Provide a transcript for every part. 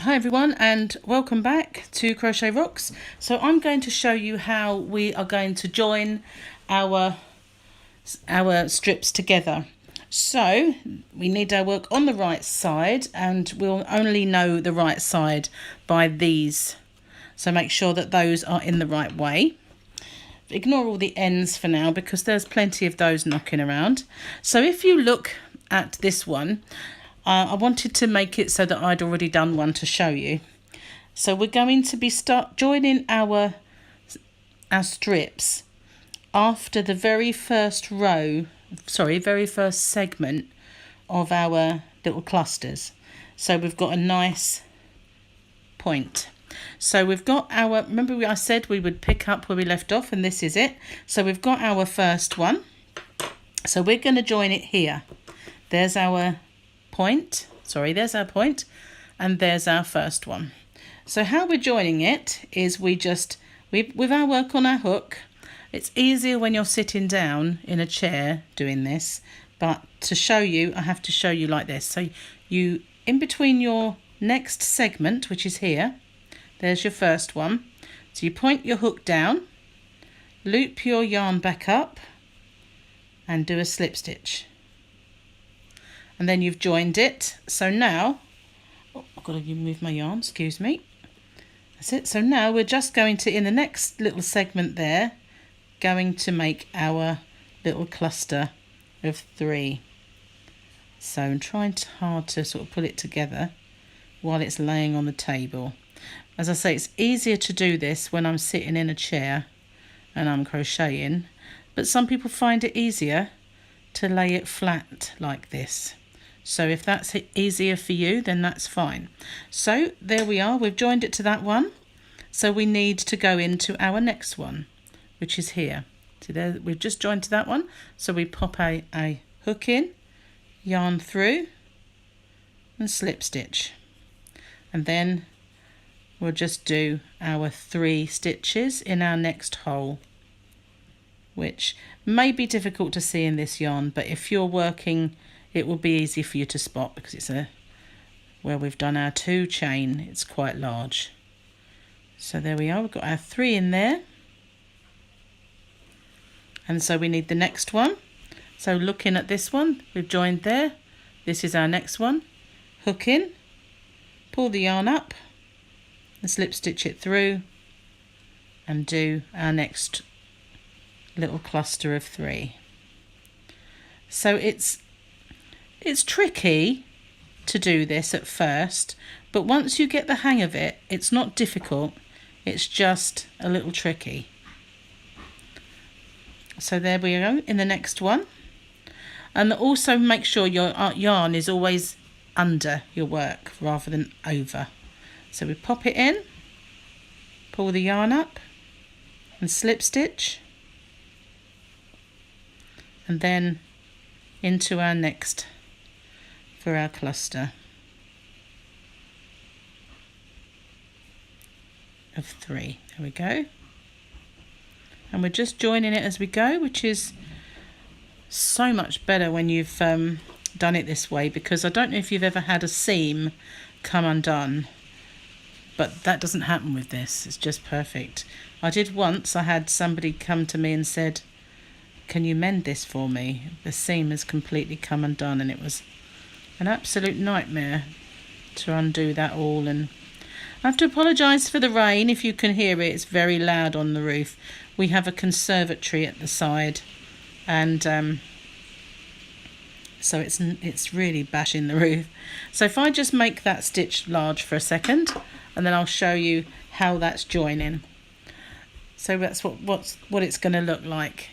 Hi everyone and welcome back to Crochet Rocks. So I'm going to show you how we are going to join our strips together. So we need our work on the right side, and we'll only know the right side by these. So make sure that those are in the right way. Ignore all the ends for now because there's plenty of those knocking around. So if you look at this one, I wanted to make it so that I'd already done one to show you. So we're going to be joining our strips after the very first segment of our little clusters. So we've got a nice point. So we've got our, remember I said we would pick up where we left off, and this is it. So we've got our first one. So we're going to join it here. There's our point, there's our point, and there's our first one. So how we're joining it is with our work on our hook. It's easier when you're sitting down in a chair doing this, but to show you, I have to show you like this. So you, in between your next segment, which is here, there's your first one. So you point your hook down, loop your yarn back up, and do a slip stitch. And then you've joined it. So now, I've got to move my yarn, excuse me. That's it. So now we're just going to, in the next little segment there, going to make our little cluster of 3. So I'm trying hard to sort of pull it together while it's laying on the table. As I say, it's easier to do this when I'm sitting in a chair and I'm crocheting, but some people find it easier to lay it flat like this. So if that's easier for you, then that's fine. So there we are, we've joined it to that one. So we need to go into our next one, which is here. So there, we've just joined to that one. So we pop a hook in, yarn through, and slip stitch. And then we'll just do our 3 stitches in our next hole, which may be difficult to see in this yarn, but if you're working, it will be easy for you to spot because it's where we've done our 2 chain, it's quite large. So there we are, we've got our 3 in there. And so we need the next one. So looking at this one, we've joined there. This is our next one. Hook in, pull the yarn up, and slip stitch it through, and do our next little cluster of 3. So it's tricky to do this at first, but once you get the hang of it, it's not difficult, it's just a little tricky. So there we go in the next one. And also make sure your yarn is always under your work rather than over. So we pop it in, pull the yarn up and slip stitch, and then into our next for our cluster of 3. There we go. And we're just joining it as we go, which is so much better when you've done it this way, because I don't know if you've ever had a seam come undone, but that doesn't happen with this. It's just perfect. I did once. I had somebody come to me and said, "Can you mend this for me? The seam has completely come undone," and it was an absolute nightmare to undo that all. And I have to apologise for the rain. If you can hear it, it's very loud on the roof. We have a conservatory at the side, and so it's really bashing the roof. So if I just make that stitch large for a second, and then I'll show you how that's joining. So that's what it's going to look like.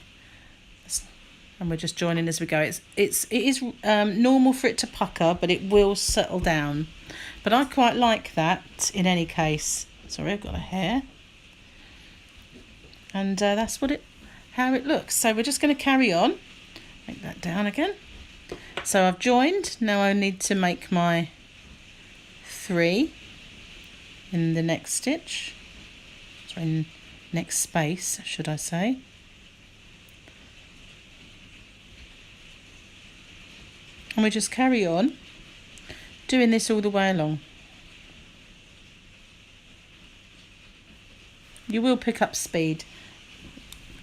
And we're just joining as we go. It is normal for it to pucker, but it will settle down. But I quite like that in any case. Sorry, I've got a hair. And that's how it looks. So we're just going to carry on. Make that down again. So I've joined. Now I need to make my 3 in the next stitch. Sorry, next space, should I say. And we just carry on doing this all the way along. you will pick up speed.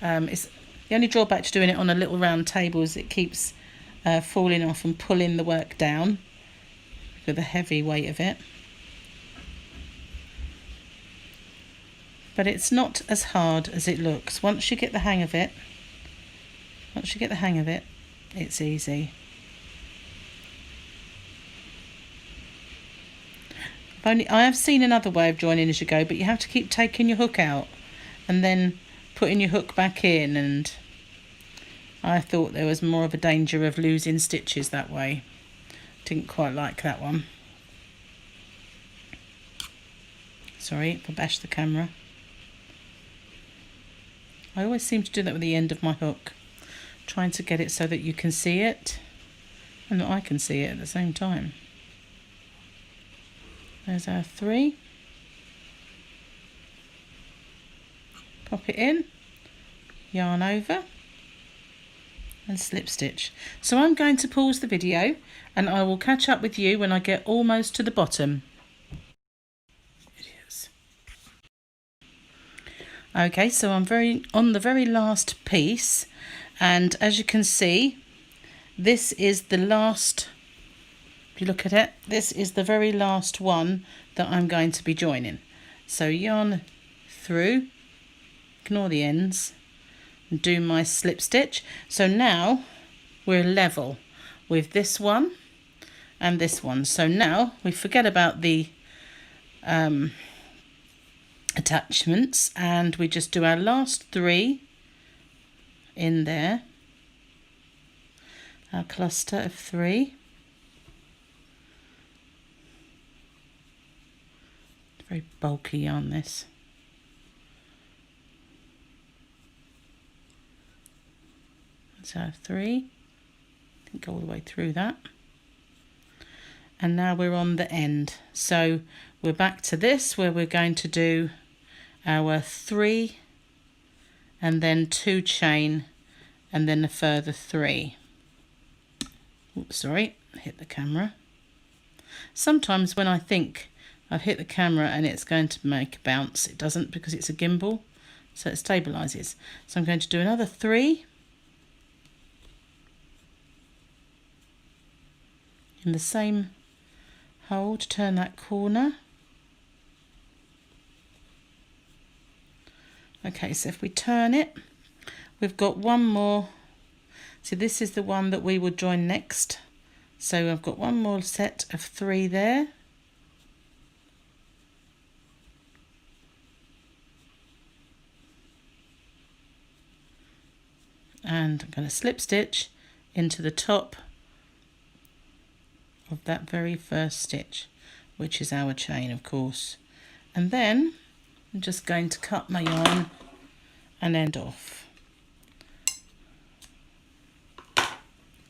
It's the only drawback to doing it on a little round table is it keeps falling off and pulling the work down with the heavy weight of it. But it's not as hard as it looks. Once you get the hang of it, it's easy. I have seen another way of joining as you go, but you have to keep taking your hook out and then putting your hook back in, and I thought there was more of a danger of losing stitches that way. Didn't quite like that one. Sorry if I bashed the camera. I always seem to do that with the end of my hook, trying to get it so that you can see it and that I can see it at the same time. There's our 3. Pop it in, yarn over and slip stitch. So I'm going to pause the video and I will catch up with you when I get almost to the bottom. Okay, so I'm on the very last piece, and as you can see, this is the last. If you look at it, this is the very last one that I'm going to be joining. So yarn through, ignore the ends, and do my slip stitch. So now we're level with this one and this one. So now we forget about the attachments and we just do our last 3 in there, our cluster of 3. Very bulky yarn this. So 3, didn't go all the way through that. And now we're on the end. So we're back to this where we're going to do our 3 and then 2 chain and then a further 3. Oops, sorry, hit the camera. Sometimes when I think I've hit the camera and it's going to make a bounce, it doesn't because it's a gimbal, so it stabilizes. So I'm going to do another 3 in the same hole to turn that corner. Okay, so if we turn it, we've got one more. So this is the one that we would join next. So I've got one more set of 3 there. And I'm going to slip stitch into the top of that very first stitch, which is our chain, of course. And then I'm just going to cut my yarn and end off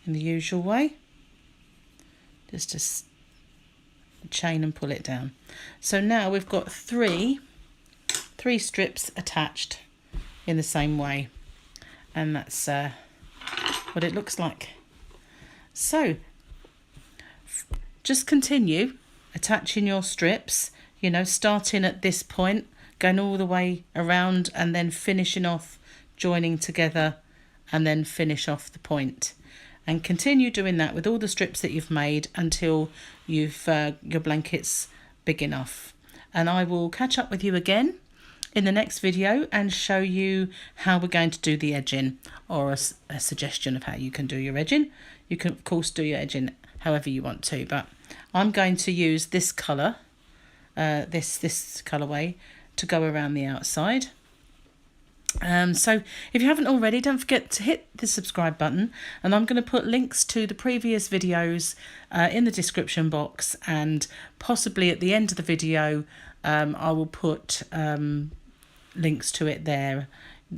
in the usual way, just a chain and pull it down. So now we've got three strips attached in the same way, and that's what it looks like. So just continue attaching your strips, you know, starting at this point, going all the way around and then finishing off, joining together, and then finish off the point. And continue doing that with all the strips that you've made until you've your blanket's big enough. And I will catch up with you again in the next video and show you how we're going to do the edging, or a suggestion of how you can do your edging. You can of course do your edging however you want to, but I'm going to use this colour, this colourway, to go around the outside. So if you haven't already, don't forget to hit the subscribe button, and I'm going to put links to the previous videos in the description box, and possibly at the end of the video I will put links to it there,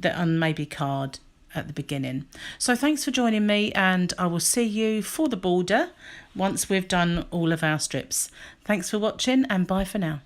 and maybe card at the beginning. So thanks for joining me, and I will see you for the border once we've done all of our strips. Thanks for watching, and bye for now.